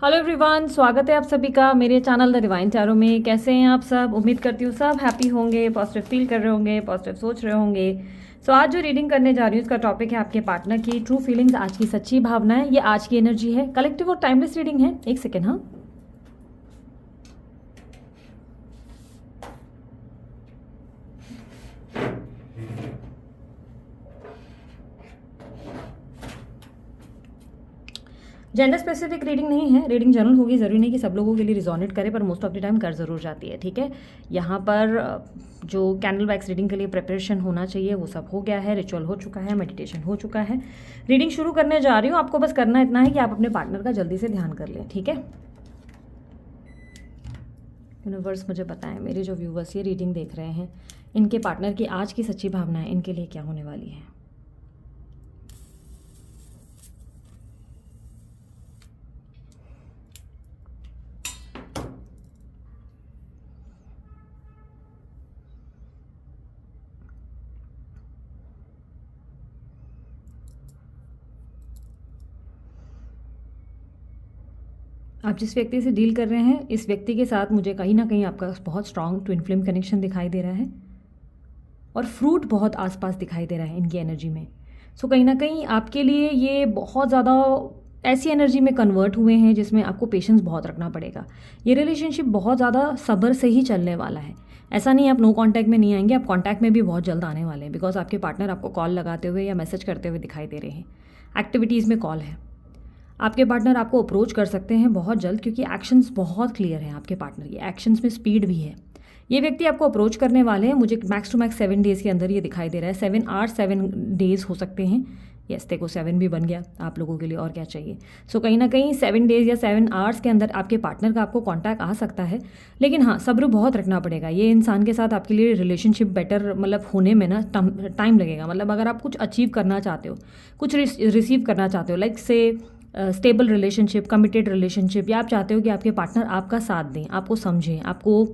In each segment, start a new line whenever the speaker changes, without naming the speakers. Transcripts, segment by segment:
Hello everyone, स्वागत है आप सभी का मेरे चैनल द डिवाइन टैरो में। कैसे हैं आप सब? उम्मीद करती हूँ सब हैप्पी होंगे, पॉजिटिव फील कर रहे होंगे, पॉजिटिव सोच रहे होंगे। आज जो रीडिंग करने जा रही हूँ उसका टॉपिक है आपके पार्टनर की ट्रू फीलिंग्स, आज की सच्ची भावनाएं। ये आज की एनर्जी है, कलेक्टिव और टाइमलेस रीडिंग है। एक सेकेंड। हाँ, जेंडर स्पेसिफिक रीडिंग नहीं है, रीडिंग जनरल होगी। ज़रूरी नहीं कि सब लोगों के लिए रिजोनेट करे, पर मोस्ट ऑफ द टाइम कर ज़रूर जाती है। ठीक है, यहाँ पर जो कैंडल वैक्स रीडिंग के लिए प्रिपरेशन होना चाहिए वो सब हो गया है, रिचुअल हो चुका है, मेडिटेशन हो चुका है। रीडिंग शुरू करने जा रही हूँ। आपको बस करना इतना है कि आप अपने पार्टनर का जल्दी से ध्यान कर लें। ठीक है, यूनिवर्स मुझे बताएं, मेरे जो व्यूवर्स ये रीडिंग देख रहे हैं, इनके पार्टनर की आज की सच्ची भावनाएं इनके लिए क्या होने वाली है। आप जिस व्यक्ति से डील कर रहे हैं, इस व्यक्ति के साथ मुझे कहीं ना कहीं आपका बहुत स्ट्रांग ट्विन फ्लेम कनेक्शन दिखाई दे रहा है और फ्रूट बहुत आसपास दिखाई दे रहा है इनकी एनर्जी में। कहीं ना कहीं आपके लिए ये बहुत ज़्यादा ऐसी एनर्जी में कन्वर्ट हुए हैं जिसमें आपको पेशेंस बहुत रखना पड़ेगा। ये रिलेशनशिप बहुत ज़्यादा सब्र से ही चलने वाला है। ऐसा नहीं आप नो कांटेक्ट में नहीं आएंगे, आप कांटेक्ट में भी बहुत जल्द आने वाले हैं। बिकॉज आपके पार्टनर आपको कॉल लगाते हुए या मैसेज करते हुए दिखाई दे रहे हैं। एक्टिविटीज़ में कॉल है। आपके पार्टनर आपको अप्रोच कर सकते हैं बहुत जल्द, क्योंकि एक्शंस बहुत क्लियर हैं आपके पार्टनर के। एक्शंस में स्पीड भी है। ये व्यक्ति आपको अप्रोच करने वाले हैं। मुझे मैक्स टू मैक्स 7 डेज़ के अंदर ये दिखाई दे रहा है। 7 आवर्स 7 डेज़ हो सकते हैं। यस, देखो 7 भी बन गया आप लोगों के लिए, और क्या चाहिए। कहीं ना कहीं 7 डेज़ या 7 आवर्स के अंदर आपके पार्टनर का आपको कॉन्टैक्ट आ सकता है। लेकिन हाँ, सब्र बहुत रखना पड़ेगा। ये इंसान के साथ आपके लिए रिलेशनशिप बेटर मतलब होने में ना टाइम लगेगा। मतलब अगर आप कुछ अचीव करना चाहते हो, कुछ रिसीव करना चाहते हो, लाइक से स्टेबल रिलेशनशिप, कमिटेड रिलेशनशिप, या आप चाहते हो कि आपके पार्टनर आपका साथ दें, आपको समझें, आपको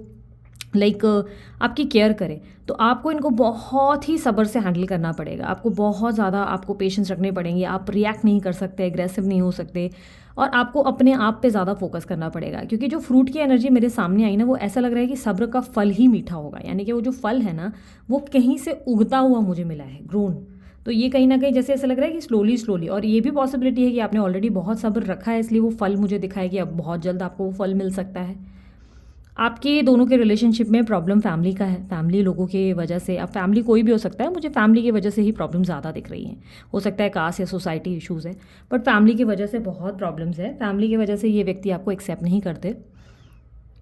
आपकी केयर करें, तो आपको इनको बहुत ही सब्र से हैंडल करना पड़ेगा। आपको बहुत ज़्यादा आपको पेशेंस रखने पड़ेंगे। आप रिएक्ट नहीं कर सकते, एग्रेसिव नहीं हो सकते, और आपको अपने आप पे ज़्यादा फोकस करना पड़ेगा। क्योंकि जो फ्रूट की एनर्जी मेरे सामने आई ना, वो ऐसा लग रहा है कि सब्र का फल ही मीठा होगा। यानी कि वो जो फल है ना, वो कहीं से उगता हुआ मुझे मिला है, ग्रोन। तो ये कहीं ना कहीं जैसे ऐसा लग रहा है कि स्लोली स्लोली, और ये भी पॉसिबिलिटी है कि आपने ऑलरेडी बहुत सब्र रखा है, इसलिए वो फल मुझे दिखा है कि अब बहुत जल्द आपको वो फल मिल सकता है। आपके दोनों के रिलेशनशिप में प्रॉब्लम फैमिली का है, फैमिली लोगों की वजह से। अब फैमिली कोई भी हो सकता है, मुझे फैमिली की वजह से ही प्रॉब्लम ज़्यादा दिख रही हैं। हो सकता है कास्ट या सोसाइटी इश्यूज़ है, बट फैमिली की वजह से बहुत प्रॉब्लम्स है। फैमिली की वजह से ये व्यक्ति आपको एक्सेप्ट नहीं करते।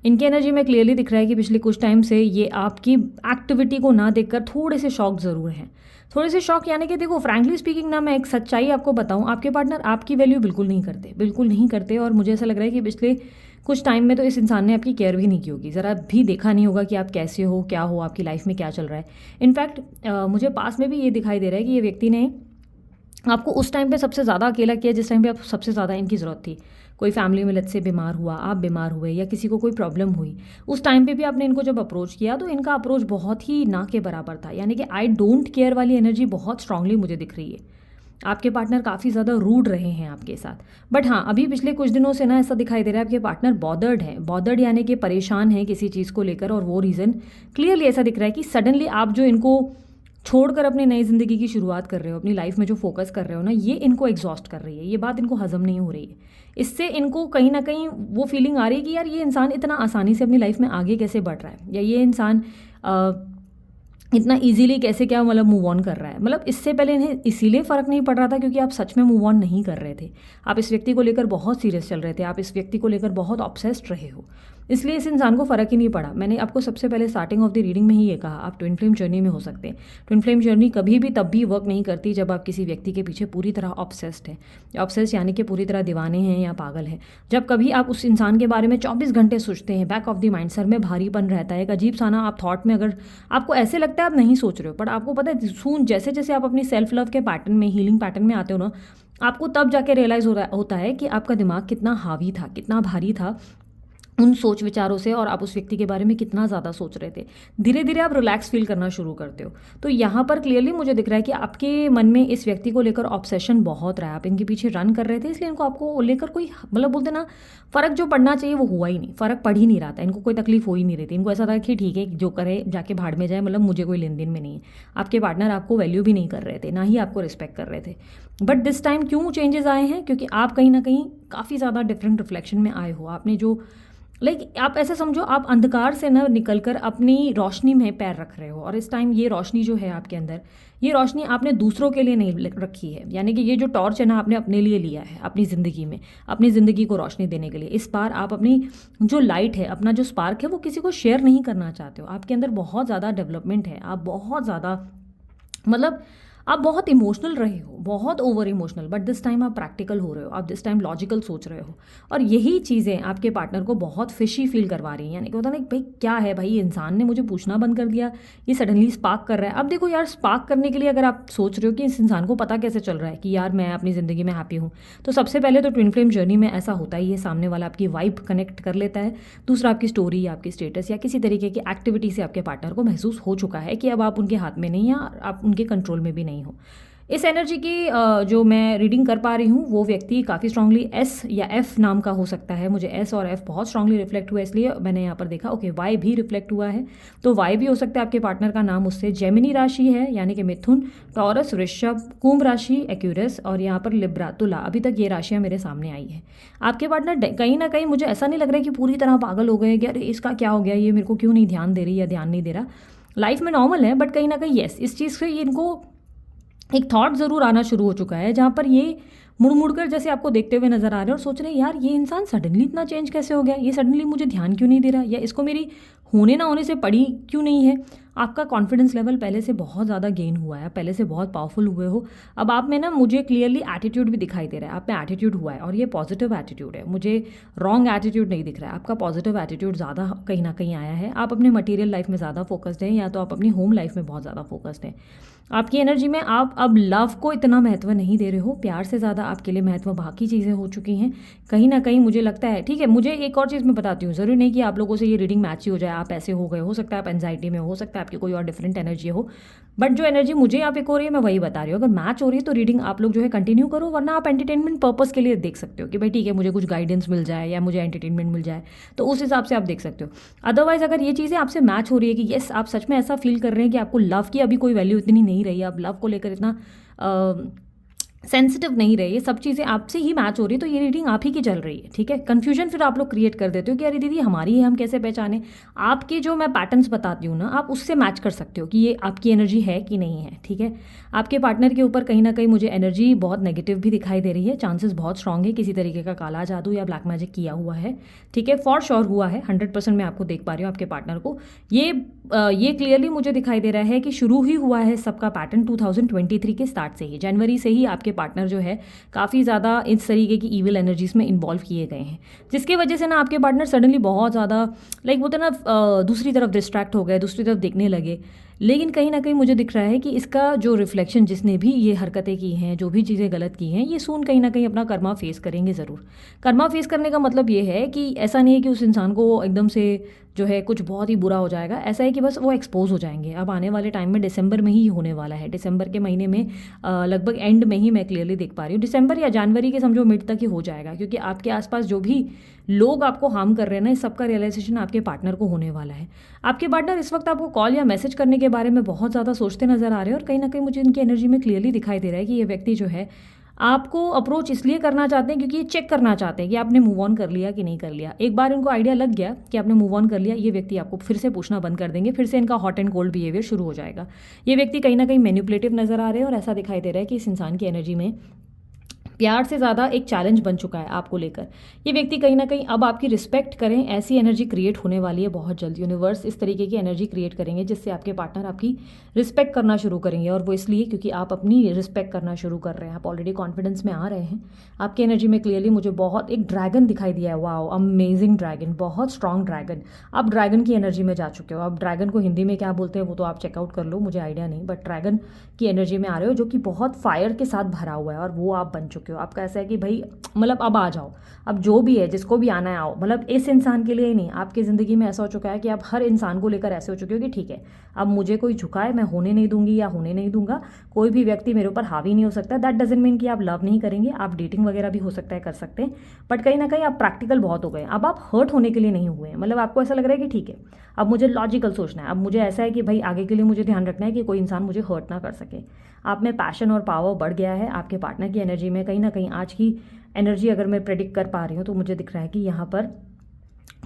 इनकी एनर्जी में क्लियरली दिख रहा है कि पिछले कुछ टाइम से ये आपकी एक्टिविटी को ना देखकर थोड़े से शॉक ज़रूर हैं। थोड़े से शॉक, यानी कि देखो फ्रैंकली स्पीकिंग ना, मैं एक सच्चाई आपको बताऊं, आपके पार्टनर आपकी वैल्यू बिल्कुल नहीं करते, बिल्कुल नहीं करते। और मुझे ऐसा लग रहा है कि पिछले कुछ टाइम में तो इस इंसान ने आपकी केयर भी नहीं की होगी, ज़रा भी देखा नहीं होगा कि आप कैसे हो, क्या हो, आपकी लाइफ में क्या चल रहा है। इनफैक्ट मुझे पास में भी ये दिखाई दे रहा है कि ये व्यक्ति ने आपको उस टाइम पे सबसे ज़्यादा अकेला किया जिस टाइम पे आप सबसे ज़्यादा इनकी ज़रूरत थी। कोई फैमिली में लत से बीमार हुआ, आप बीमार हुए, या किसी को कोई प्रॉब्लम हुई, उस टाइम पे भी आपने इनको जब अप्रोच किया तो इनका अप्रोच बहुत ही ना के बराबर था। यानी कि आई डोंट केयर वाली एनर्जी बहुत स्ट्रांगली मुझे दिख रही है। आपके पार्टनर काफ़ी ज़्यादा रूड रहे हैं आपके साथ। बट हाँ, अभी पिछले कुछ दिनों से ना ऐसा दिखाई दे रहा है आपके पार्टनर बॉदर्ड है। बॉदर्ड यानी कि परेशान है किसी चीज़ को लेकर, और वो रीज़न क्लियरली ऐसा दिख रहा है कि सडनली आप जो इनको छोड़कर अपनी नई ज़िंदगी की शुरुआत कर रहे हो, अपनी लाइफ में जो फोकस कर रहे हो ना, ये इनको एग्जॉस्ट कर रही है। ये बात इनको हजम नहीं हो रही है। इससे इनको कहीं ना कहीं वो फीलिंग आ रही है कि यार ये इंसान इतना आसानी से अपनी लाइफ में आगे कैसे बढ़ रहा है, या ये इंसान इतना इजीली कैसे क्या मतलब मूव ऑन कर रहा है। मतलब इससे पहले इन्हें इसीलिए फ़र्क नहीं पड़ रहा था क्योंकि आप सच में मूव ऑन नहीं कर रहे थे। आप इस व्यक्ति को लेकर बहुत सीरियस चल रहे थे, आप इस व्यक्ति को लेकर बहुत ऑब्सेस्ड रहे हो, इसलिए इस इंसान को फ़र्क ही नहीं पड़ा। मैंने आपको सबसे पहले स्टार्टिंग ऑफ द रीडिंग में ही ये कहा, आप ट्विन फ्लेम जर्नी में हो सकते हैं। ट्विन फ्लेम जर्नी कभी भी तब भी वर्क नहीं करती जब आप किसी व्यक्ति के पीछे पूरी तरह ऑब्सेस्ड है। ऑब्सेस्ड यानी कि पूरी तरह दीवाने हैं या पागल हैं। जब कभी आप उस इंसान के बारे में 24 घंटे सोचते हैं, back of the mind, sir में भारीपन रहता है, एक अजीब सा ना आप थॉट में, अगर आपको ऐसे लगता है आप नहीं सोच रहे हो, बट आपको पता है सून जैसे जैसे आप अपनी सेल्फ लव के पैटर्न में, हीलिंग पैटर्न में आते हो ना, आपको तब जाके रियलाइज़ होता है कि आपका दिमाग कितना हावी था, कितना भारी था, उन सोच विचारों से और आप उस व्यक्ति के बारे में कितना ज़्यादा सोच रहे थे। धीरे धीरे आप रिलैक्स फील करना शुरू करते हो। तो यहाँ पर क्लियरली मुझे दिख रहा है कि आपके मन में इस व्यक्ति को लेकर ऑब्सेशन बहुत रहा है, आप इनके पीछे रन कर रहे थे, इसलिए इनको आपको लेकर कोई मतलब बोलते ना फ़र्क जो पड़ना चाहिए वो हुआ ही नहीं, फ़र्क पड़ ही नहीं रहा था, इनको कोई तकलीफ हो ही नहीं रही थी। इनको ऐसा था कि ठीक है जो करे जाके भाड़ में जाए, मतलब मुझे कोई लेन देन में नहीं है। आपके पार्टनर आपको वैल्यू भी नहीं कर रहे थे, ना ही आपको रिस्पेक्ट कर रहे थे। बट दिस टाइम क्यों चेंजेस आए हैं? क्योंकि आप कहीं ना कहीं काफ़ी ज़्यादा डिफरेंट रिफ्लेक्शन में आए हो। आपने जो आप ऐसे समझो, आप अंधकार से न निकलकर अपनी रोशनी में पैर रख रहे हो, और इस टाइम ये रोशनी जो है आपके अंदर, ये रोशनी आपने दूसरों के लिए नहीं रखी है। यानी कि ये जो टॉर्च है ना, आपने अपने लिए लिया है अपनी ज़िंदगी में, अपनी ज़िंदगी को रोशनी देने के लिए। इस बार आप अपनी जो लाइट है, अपना जो स्पार्क है, वो किसी को शेयर नहीं करना चाहते हो। आपके अंदर बहुत ज़्यादा डेवलपमेंट है, आप बहुत ज़्यादा मतलब आप बहुत इमोशनल रहे हो, बहुत over emotional, but this time आप प्रैक्टिकल हो रहे हो, आप दिस टाइम लॉजिकल सोच रहे हो। और यही चीज़ें आपके पार्टनर को बहुत फिशी फील करवा रही हैं। यानी कि होता ना भाई क्या है भाई, इंसान ने मुझे पूछना बंद कर दिया, ये सडनली स्पार्क कर रहा है। अब देखो यार, स्पार्क करने के लिए अगर आप सोच रहे हो कि इस इंसान को पता कैसे चल रहा है कि यार मैं अपनी ज़िंदगी में हैप्पी हूँ, तो सबसे पहले तो ट्विन फ्लेम जर्नी में ऐसा होता ही है, सामने वाला आपकी वाइब कनेक्ट कर लेता है। दूसरा, आपकी स्टोरी, आपकी स्टेटस या किसी तरीके की एक्टिविटी से आपके पार्टनर को महसूस हो चुका है कि अब आप उनके हाथ में नहीं, या आप उनके कंट्रोल में भी नहीं हो। इस एनर्जी की जो मैं रीडिंग कर पा रही हूँ, वो व्यक्ति काफ़ी स्ट्रांगली एस या एफ नाम का हो सकता है। मुझे एस और एफ बहुत स्ट्रांगली रिफ्लेक्ट हुआ, इसलिए मैंने यहाँ पर देखा ओके वाई भी रिफ्लेक्ट हुआ है। तो वाई भी हो सकता है आपके पार्टनर का नाम उससे जेमिनी राशि है, यानी कि मिथुन, टॉरस, वृषभ, कुंभ राशि, एक्यूरस, और यहाँ पर लिब्रा, तुला। अभी तक ये राशियाँ मेरे सामने आई है। आपके पार्टनर कहीं ना कहीं, मुझे ऐसा नहीं लग रहा है कि पूरी तरह पागल हो गए कि अरे इसका क्या हो गया, ये मेरे को क्यों नहीं ध्यान दे रही या ध्यान नहीं दे रहा। लाइफ में नॉर्मल है, बट कहीं ना कहीं येस, इस चीज़ से इनको एक थॉट ज़रूर आना शुरू हो चुका है, जहाँ पर ये मुड़ मुड़ कर जैसे आपको देखते हुए नजर आ रहे हैं और सोच रहे हैं यार ये इंसान सडनली इतना चेंज कैसे हो गया, ये सडनली मुझे ध्यान क्यों नहीं दे रहा, या इसको मेरी होने ना होने से पड़ी क्यों नहीं है। आपका कॉन्फिडेंस लेवल पहले से बहुत ज़्यादा गेन हुआ है, पहले से बहुत पावरफुल हुए हो। अब आप में ना, मुझे क्लियरली एटीट्यूड भी दिखाई दे रहा है, आप में एटीट्यूड हुआ है, और ये पॉजिटिव एटीट्यूड है, मुझे रॉन्ग एटीट्यूड नहीं दिख रहा है। आपका पॉजिटिव एटीट्यूड ज़्यादा कहीं ना कहीं आया है। आप अपने मटीरियल लाइफ में ज़्यादा फोकस्ड हैं, या तो आप अपनी होम लाइफ में बहुत ज़्यादा फोकस्ड हैं। आपकी एनर्जी में आप अब लव को इतना महत्व नहीं दे रहे हो, प्यार से ज़्यादा आपके लिए महत्व बाकी चीज़ें हो चुकी हैं। कहीं ना कहीं मुझे लगता है, ठीक है, मुझे एक और चीज़ मैं बताती हूँ, ज़रूरी नहीं कि आप लोगों से ये रीडिंग मैच ही हो जाए, आप ऐसे हो गए, हो सकता है आप एंजाइटी में हो सकता है आपकी कोई और डिफरेंट एनर्जी हो, बट जो एनर्जी मुझे यहाँ पे हो रही है मैं वही बता रही हूँ। अगर मैच हो रही है तो रीडिंग आप लोग जो है कंटिन्यू करो, वरना आप एंटरटेनमेंट पर्पस के लिए देख सकते हो कि भाई ठीक है मुझे कुछ गाइडेंस मिल जाए या मुझे एंटरटेनमेंट मिल जाए, तो उस हिसाब से आप देख सकते हो। अदरवाइज अगर ये चीज़ें आपसे मैच हो रही है कि येस आप सच में ऐसा फील कर रहे हैं कि आपको लव की अभी कोई वैल्यू इतनी नहीं रही, आप लव को लेकर इतना सेंसिटिव नहीं रहे, ये सब चीज़ें आपसे ही मैच हो रही है, तो ये रीडिंग आप ही की चल रही है। ठीक है, कन्फ्यूजन फिर आप लोग क्रिएट कर देते हो कि अरे दीदी हमारी है, हम कैसे पहचाने। आपके जो मैं पैटर्न्स बताती हूँ ना, आप उससे मैच कर सकते हो कि ये आपकी एनर्जी है कि नहीं है। ठीक है, आपके पार्टनर के ऊपर कहीं ना कहीं मुझे एनर्जी बहुत नेगेटिव भी दिखाई दे रही है, चांसेस बहुत स्ट्रांग है किसी तरीके का काला जादू या ब्लैक मैजिक किया हुआ है। ठीक है, फॉर श्योर हुआ है, 100% मैं आपको देख पा रही हूँ आपके पार्टनर को। ये क्लियरली मुझे दिखाई दे रहा है कि शुरू ही हुआ है सबका पैटर्न 2023 के स्टार्ट से ही, जनवरी से ही आपके पार्टनर जो है काफ़ी ज़्यादा इस तरीके की ईविल एनर्जीज में इन्वॉल्व किए गए हैं, जिसकी वजह से ना आपके पार्टनर सडनली बहुत ज़्यादा बोलते ना दूसरी तरफ डिस्ट्रैक्ट हो गए, दूसरी तरफ देखने लगे। लेकिन कहीं ना कहीं मुझे दिख रहा है कि इसका जो रिफ्लेक्शन, जिसने भी ये हरकतें की हैं, जो भी चीज़ें गलत की हैं, ये सून कहीं ना कहीं अपना कर्मा फेस करेंगे ज़रूर। कर्मा फेस करने का मतलब ये है कि ऐसा नहीं है कि उस इंसान को एकदम से जो है कुछ बहुत ही बुरा हो जाएगा, ऐसा है कि बस वो एक्सपोज हो जाएंगे। अब आने वाले टाइम में दिसंबर में ही होने वाला है, दिसंबर के महीने में लगभग एंड में ही मैं क्लियरली देख पा रही हूँ, दिसंबर या जनवरी के समझो मिड तक ही हो जाएगा, क्योंकि आपके आसपास जो भी लोग आपको हार्म कर रहे हैं ना, इस सबका रियलाइजेशन आपके पार्टनर को होने वाला है। आपके पार्टनर इस वक्त आपको कॉल या मैसेज करने के बारे में बहुत ज़्यादा सोचते नजर आ रहे हैं, और कहीं ना कहीं मुझे इनकी एनर्जी में क्लियरली दिखाई दे रहा है कि ये व्यक्ति जो है आपको अप्रोच इसलिए करना चाहते हैं क्योंकि ये चेक करना चाहते हैं कि आपने मूव ऑन कर लिया कि नहीं कर लिया। एक बार इनको आइडिया लग गया कि आपने मूव ऑन कर लिया, ये व्यक्ति आपको फिर से पूछना बंद कर देंगे, फिर से इनका हॉट एंड कोल्ड बिहेवियर शुरू हो जाएगा। ये व्यक्ति कहीं ना कहीं मैनिपुलेटिव नजर आ रहे हैं, और ऐसा दिखाई दे रहा है कि इस इंसान की एनर्जी में प्यार से ज़्यादा एक चैलेंज बन चुका है आपको लेकर। ये व्यक्ति कहीं ना कहीं अब आपकी रिस्पेक्ट करें, ऐसी एनर्जी क्रिएट होने वाली है बहुत जल्द। यूनिवर्स इस तरीके की एनर्जी क्रिएट करेंगे जिससे आपके पार्टनर आपकी रिस्पेक्ट करना शुरू करेंगे, और वो इसलिए क्योंकि आप अपनी रिस्पेक्ट करना शुरू कर रहे हैं, आप ऑलरेडी कॉन्फिडेंस में आ रहे हैं। आपकी एनर्जी में क्लियरली मुझे बहुत एक ड्रैगन दिखाई दिया है, वाओ अमेजिंग ड्रैगन, बहुत स्ट्रॉन्ग ड्रैगन। आप ड्रैगन की एनर्जी में जा चुके हो। आप ड्रैगन को हिंदी में क्या बोलते हैं वो तो आप चेकआउट कर लो, मुझे आइडिया नहीं, बट ड्रैगन की एनर्जी में आ रहे हो जो कि बहुत फायर के साथ भरा हुआ है, और वो आप बन चुके चुके हो, आपका ऐसा है कि भाई मतलब अब आ जाओ, अब जो भी है जिसको भी आना है आओ, मतलब इस इंसान के लिए ही नहीं, आपकी ज़िंदगी में ऐसा हो चुका है कि आप हर इंसान को लेकर ऐसे हो चुके हो कि ठीक है अब मुझे कोई झुकाए मैं होने नहीं दूंगी या होने नहीं दूंगा, कोई भी व्यक्ति मेरे ऊपर हावी नहीं हो सकता। दैट डजंट मीन कि आप लव नहीं करेंगे, आप डेटिंग वगैरह भी हो सकता है कर सकते हैं, बट कहीं ना कहीं आप प्रैक्टिकल बहुत हो गए, अब आप हर्ट होने के लिए नहीं हुए हैं। मतलब आपको ऐसा लग रहा है कि ठीक है अब मुझे लॉजिकल सोचना है, अब मुझे ऐसा है कि भाई आगे के लिए मुझे ध्यान रखना है कि कोई इंसान मुझे हर्ट ना कर सके। आप में पैशन और पावर बढ़ गया है, आपके पार्टनर की एनर्जी में कहीं ना कहीं आज की एनर्जी अगर मैं प्रेडिक्ट कर पा रही हूँ तो मुझे दिख रहा है कि यहाँ पर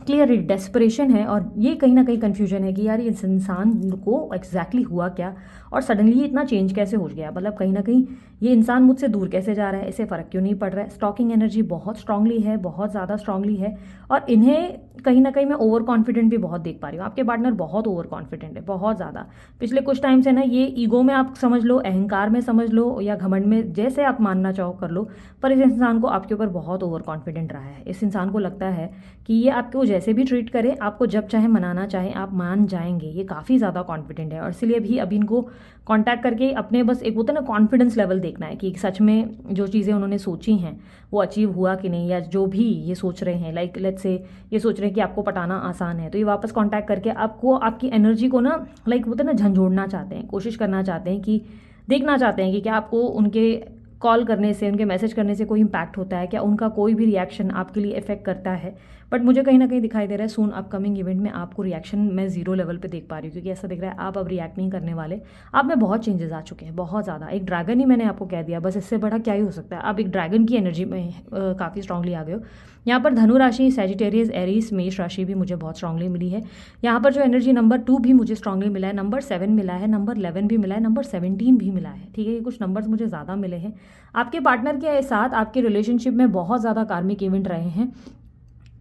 क्लियरली डेस्परेशन है, और ये कहीं ना कहीं कन्फ्यूजन है कि यार इस इंसान को एग्जैक्टली हुआ क्या और सडनली इतना चेंज कैसे हो गया। मतलब कहीं ना कहीं ये इंसान मुझसे दूर कैसे जा रहा है, इसे फ़र्क क्यों नहीं पड़ रहा है। स्टॉकिंग एनर्जी बहुत स्ट्रांगली है, बहुत ज़्यादा स्ट्रांगली है, और इन्हें कहीं ना कहीं मैं ओवर कॉन्फिडेंट भी बहुत देख पा रही हूँ। आपके पार्टनर बहुत ओवर कॉन्फिडेंट है, बहुत ज़्यादा। पिछले कुछ टाइम से ना ये ईगो में आप समझ लो, अहंकार में समझ लो, या घमंड में, जैसे आप मानना चाहो कर लो, पर इस इंसान को आपके ऊपर बहुत ओवर कॉन्फिडेंट रहा है। इस इंसान को लगता है कि ये आपको जैसे भी ट्रीट करे, आपको जब चाहे मनाना चाहे आप मान जाएंगे। ये काफ़ी ज़्यादा कॉन्फिडेंट है, और इसलिए भी अभी इनको कांटेक्ट करके अपने बस एक होता है ना कॉन्फिडेंस लेवल देखना है कि सच में जो चीज़ें उन्होंने सोची हैं वो अचीव हुआ कि नहीं, या जो भी ये सोच रहे हैं, लाइक लेट्स से ये सोच रहे हैं कि आपको पटाना आसान है, तो ये वापस कांटेक्ट करके आपको आपकी एनर्जी को ना लाइक होता है ना झंझोड़ना चाहते हैं, कोशिश करना चाहते हैं कि देखना चाहते हैं कि क्या आपको उनके कॉल करने से, उनके मैसेज करने से कोई इम्पैक्ट होता है क्या, उनका कोई भी रिएक्शन आपके लिए इफेक्ट करता है। बट मुझे कहीं ना कहीं दिखाई दे रहा है सून अपकमिंग इवेंट में आपको रिएक्शन मैं जीरो लेवल पे देख पा रही हूँ, क्योंकि ऐसा दिख रहा है आप अब रिएक्ट नहीं करने वाले। आप में बहुत चेंजेस आ चुके हैं, बहुत ज़्यादा। एक ड्रैगन ही मैंने आपको कह दिया, बस इससे बड़ा क्या ही हो सकता है। आप एक ड्रैगन की एनर्जी में काफ़ी स्ट्रांगली आ गए हो। यहाँ पर धनु राशि, सैजिटेरियस, एरीज, मेष राशि भी मुझे बहुत स्ट्रांगली मिली है। यहाँ पर जो एनर्जी नंबर 2 भी मुझे स्ट्रांगली मिला है, नंबर 7 मिला है, नंबर 11 भी मिला है, नंबर 17 भी मिला है। ठीक है, ये कुछ नंबर्स मुझे ज़्यादा मिले हैं। आपके पार्टनर के साथ आपके रिलेशनशिप में बहुत ज़्यादा कार्मिक इवेंट रहे हैं।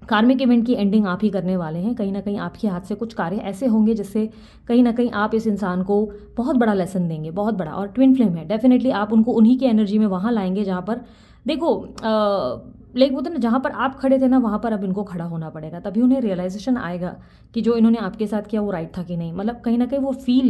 कार्मिक इवेंट की एंडिंग आप ही करने वाले हैं। कहीं ना कहीं आपके हाथ से कुछ कार्य ऐसे होंगे जिससे कहीं ना कहीं आप इस इंसान को बहुत बड़ा लेसन देंगे, बहुत बड़ा। और ट्विन फ्लेम है, डेफिनेटली आप उनको उन्हीं की एनर्जी में वहाँ लाएंगे जहाँ पर देखो लाइक बोलते ना जहाँ पर आप खड़े थे ना वहाँ पर अब इनको खड़ा होना पड़ेगा, तभी उन्हें रियलाइजेशन आएगा कि जो इन्होंने आपके साथ किया वो राइट था कि नहीं। मतलब कहीं ना कहीं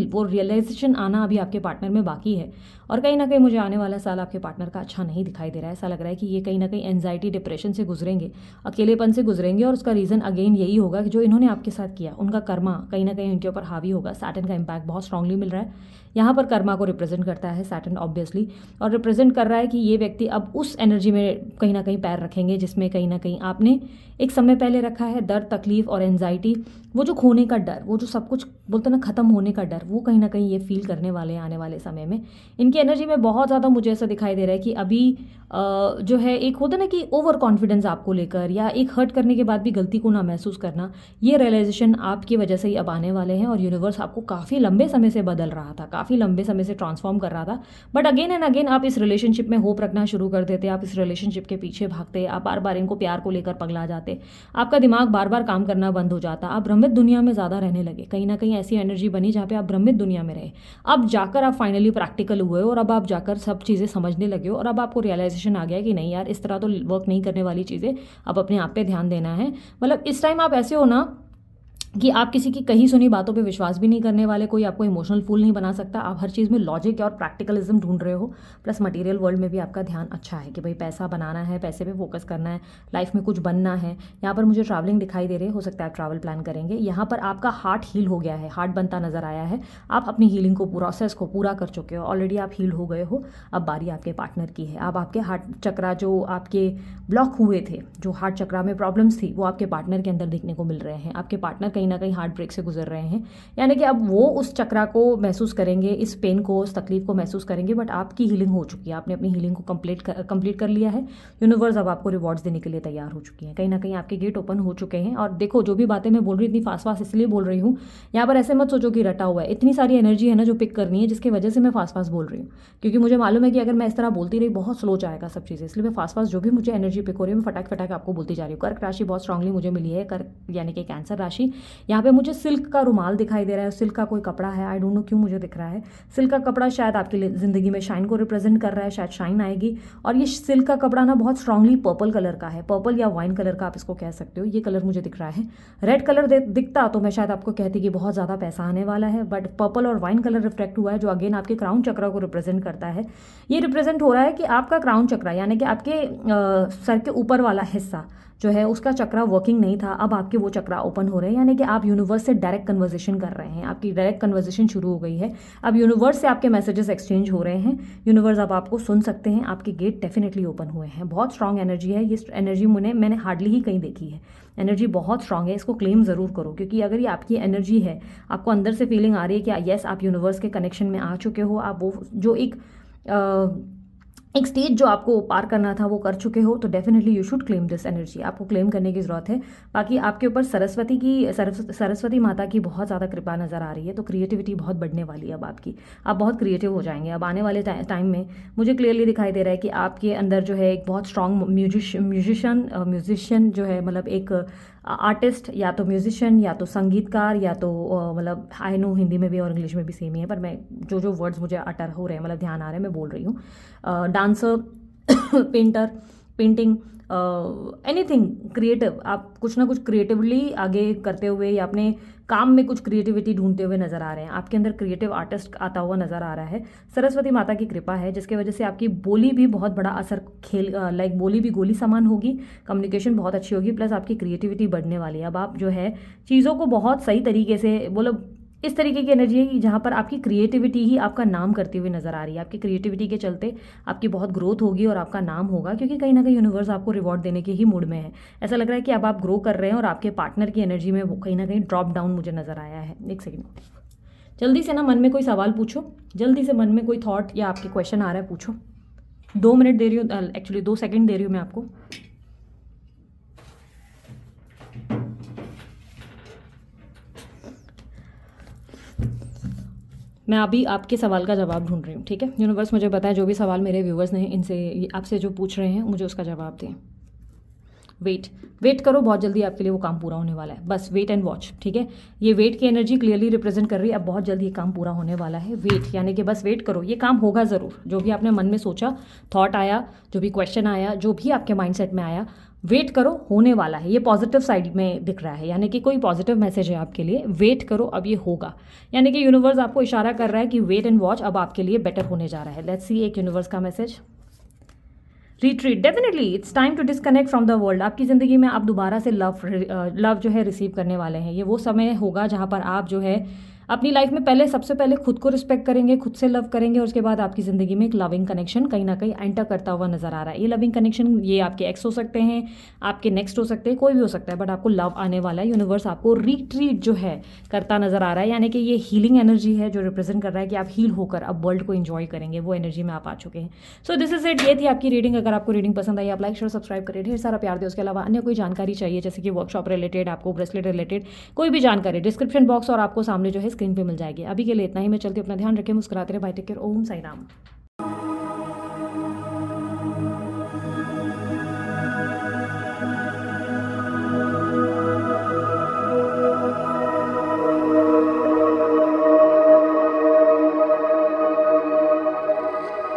वो रियलाइजेशन आना अभी आपके पार्टनर में बाकी है। और कहीं ना कहीं मुझे आने वाला साल आपके पार्टनर का अच्छा नहीं दिखाई दे रहा है। ऐसा लग रहा है कि ये कहीं ना कहीं एंजाइटी, डिप्रेशन से गुजरेंगे, अकेलेपन से गुजरेंगे, और उसका रीज़न अगेन यही होगा कि जो इन्होंने आपके साथ किया उनका कर्मा कहीं ना कहीं उनके ऊपर हावी होगा। सैटर्न का इम्पैक्ट बहुत स्ट्रांगली मिल रहा है। यहाँ पर कर्मा को रिप्रेजेंट करता है सैटर्न ऑब्वियसली, और रिप्रेजेंट कर रहा है कि ये व्यक्ति अब उस एनर्जी में कहीं ना कहीं पैर रखेंगे जिसमें कहीं ना कहीं आपने एक समय पहले रखा है। दर्द, तकलीफ और एंजाइटी, वो जो खोने का डर, वो जो सब कुछ बोलते ना ख़त्म होने का डर, वो कहीं ना कहीं ये फील करने वाले हैं आने वाले समय में। इनकी एनर्जी में बहुत ज़्यादा मुझे ऐसा दिखाई दे रहा है कि अभी जो है एक होता ना कि ओवर कॉन्फिडेंस आपको लेकर, या एक हर्ट करने के बाद भी गलती को ना महसूस करना, ये रियलाइजेशन आपकी वजह से ही अब आने वाले हैं। और यूनिवर्स आपको काफ़ी लंबे समय से बदल रहा था, काफ़ी लंबे समय से ट्रांसफॉर्म कर रहा था, बट अगेन एंड अगेन आप इस रिलेशनशिप में होप रखना शुरू कर देते, आप इस रिलेशनशिप के पीछे भागते, आप बार बार इनको प्यार को लेकर पगला जाते, आपका दिमाग बार बार काम करना बंद हो जाता, आप भ्रमित दुनिया में ज़्यादा रहने लगे। कहीं ना कहीं ऐसी एनर्जी बनी जहाँ पे आप भ्रमित दुनिया में रहे। अब जाकर आप फाइनली प्रैक्टिकल हुए, और अब आप जाकर सब चीज़ें समझने लगे हो, और अब आपको रियलाइजेशन आ गया कि नहीं यार इस तरह तो वर्क नहीं करने वाली चीज़ें, अब अपने आप पे ध्यान देना है। मतलब इस टाइम आप ऐसे हो ना कि आप किसी की कही सुनी बातों पे विश्वास भी नहीं करने वाले, कोई आपको इमोशनल फूल नहीं बना सकता। आप हर चीज़ में लॉजिक और प्रैक्टिकलिज्म ढूंढ रहे हो। प्लस मटेरियल वर्ल्ड में भी आपका ध्यान अच्छा है कि भाई पैसा बनाना है, पैसे पे फोकस करना है, लाइफ में कुछ बनना है। यहाँ पर मुझे ट्रैवलिंग दिखाई दे रही है, हो सकता है आप ट्रैवल प्लान करेंगे। यहाँ पर आपका हार्ट हील हो गया है, हार्ट बनता नजर आया है। आप अपनी हीलिंग को, प्रोसेस को पूरा कर चुके हो, ऑलरेडी आप हील हो गए हो। अब बारी आपके पार्टनर की है। अब आपके हार्ट चक्रा जो आपके ब्लॉक हुए थे, जो हार्ट चक्रा में प्रॉब्लम्स थी, वो आपके पार्टनर के अंदर देखने को मिल रहे हैं। आपके पार्टनर कहीं ना कहीं हार्ट ब्रेक से गुजर रहे हैं, यानी कि अब वो उस चक्रा को महसूस करेंगे, इस पेन को, उस तकलीफ को महसूस करेंगे। बट आपकी हीलिंग हो चुकी है, आपने अपनी हीलिंग को कंप्लीट कर लिया है। यूनिवर्स अब आपको रिवॉर्ड्स देने के लिए तैयार हो चुकी है। कहीं ना कहीं आपके गेट ओपन हो चुके हैं। और देखो जो भी बातें मैं बोल रही हूँ इतनी फास्ट इसलिए बोल रही हूँ, यहाँ पर ऐसे मत सोचो कि रटा हुआ है। इतनी सारी एनर्जी है ना जो पिक करनी है, जिसकी वजह से मैं फास्ट बोल रही हूँ, क्योंकि मुझे मालूम है कि अगर मैं इस तरह बोलती रही बहुत स्लो जाएगा सब चीज़ें। इसलिए मैं फास्ट जो भी मुझे एनर्जी पिक हो रही है मैं फटाक आपको बोलती जा रही हूँ। कर्क राशि बहुत स्ट्रांगली मुझे मिली है, कर्क यानी कि कैंसर राशि। यहाँ पे मुझे सिल्क का रुमाल दिखाई दे रहा है, सिल्क का कोई कपड़ा है, आई डोंट नो क्यों मुझे दिख रहा है। सिल्क का कपड़ा शायद आपकी ज़िंदगी में शाइन को रिप्रेजेंट कर रहा है, शायद शाइन आएगी। और ये सिल्क का कपड़ा ना बहुत स्ट्रांगली पर्पल कलर का है, पर्पल या वाइन कलर का आप इसको कह सकते हो, ये कलर मुझे दिख रहा है। रेड कलर दिखता तो मैं शायद आपको कहती कि बहुत ज़्यादा पैसा आने वाला है, बट पर्पल और वाइन कलर रिफ्लेक्ट हुआ है, जो अगेन आपके क्राउन चक्र को रिप्रेजेंट करता है। ये रिप्रेजेंट हो रहा है कि आपका क्राउन चक्र यानी कि आपके सर के ऊपर वाला हिस्सा जो है उसका चक्रा वर्किंग नहीं था, अब आपके वो चक्रा ओपन हो रहे हैं, यानी कि आप यूनिवर्स से डायरेक्ट कन्वर्सेशन कर रहे हैं, आपकी डायरेक्ट कन्वर्सेशन शुरू हो गई है। अब यूनिवर्स से आपके मैसेजेस एक्सचेंज हो रहे हैं, यूनिवर्स अब आपको सुन सकते हैं, आपके गेट डेफिनेटली ओपन हुए हैं। बहुत स्ट्रांग एनर्जी है, ये एनर्जी मैंने हार्डली ही कहीं देखी है। एनर्जी बहुत स्ट्रांग है, इसको क्लेम ज़रूर करो, क्योंकि अगर ये आपकी एनर्जी है, आपको अंदर से फीलिंग आ रही है कि येस आप यूनिवर्स के कनेक्शन में आ चुके हो, आप वो जो एक स्टेज जो आपको पार करना था वो कर चुके हो, तो definitely you should claim this energy, आपको क्लेम करने की ज़रूरत है। बाकी आपके ऊपर सरस्वती माता की बहुत ज़्यादा कृपा नज़र आ रही है, तो क्रिएटिविटी बहुत बढ़ने वाली है अब आपकी, आप बहुत क्रिएटिव हो जाएंगे। अब आने वाले टाइम में मुझे क्लियरली दिखाई दे रहा है कि आपके अंदर जो है एक बहुत स्ट्रॉन्ग म्यूजिशियन जो है, मतलब एक आर्टिस्ट, या तो म्यूजिशियन या तो संगीतकार, या तो मतलब आई नो हिंदी में भी और इंग्लिश में भी सेम ही है, पर मैं जो वर्ड्स मुझे अटर हो रहे हैं, मतलब ध्यान आ रहे हैं, मैं बोल रही हूँ। Dancer, painter, painting, anything creative, आप कुछ ना कुछ क्रिएटिवली आगे करते हुए या अपने काम में कुछ क्रिएटिविटी ढूंढते हुए नजर आ रहे हैं, आपके अंदर क्रिएटिव आर्टिस्ट आता हुआ नजर आ रहा है। सरस्वती माता की कृपा है, जिसकी वजह से आपकी बोली भी बहुत बड़ा असर लाइक बोली भी गोली समान होगी, कम्युनिकेशन बहुत अच्छी होगी, प्लस आपकी क्रिएटिविटी बढ़ने वाली है। अब आप जो है चीज़ों को बहुत सही तरीके से बोलो, इस तरीके की एनर्जी है कि जहाँ पर आपकी क्रिएटिविटी ही आपका नाम करती हुई नजर आ रही है, आपकी क्रिएटिविटी के चलते आपकी बहुत ग्रोथ होगी और आपका नाम होगा, क्योंकि कहीं ना कहीं यूनिवर्स आपको रिवॉर्ड देने के ही मूड में है। ऐसा लग रहा है कि अब आप ग्रो कर रहे हैं और आपके पार्टनर की एनर्जी में वो कहीं ना कहीं ड्रॉप डाउन मुझे नजर आया है। एक सेकेंड, जल्दी से ना मन में कोई सवाल पूछो, जल्दी से मन में कोई थॉट या आपके क्वेश्चन आ रहा है पूछो। 2 मिनट दे रही हूँ, एक्चुअली 2 सेकेंड दे रही हूँ मैं आपको। मैं अभी आपके सवाल का जवाब ढूंढ रही हूँ, ठीक है। यूनिवर्स मुझे बताए जो भी सवाल मेरे व्यूवर्स ने इनसे आपसे जो पूछ रहे हैं, मुझे उसका जवाब दें। वेट करो, बहुत जल्दी आपके लिए वो काम पूरा होने वाला है, बस वेट एंड वॉच, ठीक है। ये वेट की एनर्जी क्लियरली रिप्रेजेंट कर रही है, अब बहुत जल्दी ये काम पूरा होने वाला है। वेट यानी कि बस वेट करो, ये काम होगा ज़रूर। जो भी आपने मन में सोचा, थॉट आया, जो भी क्वेश्चन आया, जो भी आपके माइंडसेट में आया, वेट करो, होने वाला है। ये पॉजिटिव साइड में दिख रहा है, यानी कि कोई पॉजिटिव मैसेज है आपके लिए। वेट करो, अब ये होगा, यानी कि यूनिवर्स आपको इशारा कर रहा है कि वेट एंड वॉच, अब आपके लिए बेटर होने जा रहा है। लेट्स सी एक यूनिवर्स का मैसेज। Retreat, definitely it's time to disconnect from the world. आपकी ज़िंदगी में आप दोबारा से लव जो है रिसीव करने वाले हैं। ये वो समय होगा जहाँ पर आप जो है अपनी लाइफ में सबसे पहले खुद को रिस्पेक्ट करेंगे, खुद से लव करेंगे, और उसके बाद आपकी ज़िंदगी में एक लविंग कनेक्शन कहीं ना कहीं एंटर करता हुआ नजर आ रहा है। ये लविंग कनेक्शन, ये आपके एक्स हो सकते हैं, आपके नेक्स्ट हो सकते हैं, कोई भी हो सकता है, बट आपको लव आने वाला है। यूनिवर्स आपको रिट्रीट जो है करता नजर आ रहा है, यानी कि ये हीलिंग एनर्जी है जो रिप्रेजेंट कर रहा है कि आप हील होकर अब वर्ल्ड को एंजॉय करेंगे, वो एनर्जी में आप आ चुके हैं। सो दिस इज इट, ये थी आपकी रीडिंग। अगर आपको रीडिंग पसंद आई, आप लाइक शेयर सब्सक्राइब करें, ढेर सारा प्यार दे। उसके अलावा अन्य कोई जानकारी चाहिए, जैसे कि वर्कशॉप रिलेटेड, आपको ब्रेसलेट रिलेटेड कोई भी जानकारी, डिस्क्रिप्शन बॉक्स और आपको सामने जो है स्क्रीन पर मिल जाएगी। अभी के लिए इतना ही, मैं चलती हूँ, अपना ध्यान रखें, मुस्कुराते रहे, बाय, टेक केयर, ओम साई राम।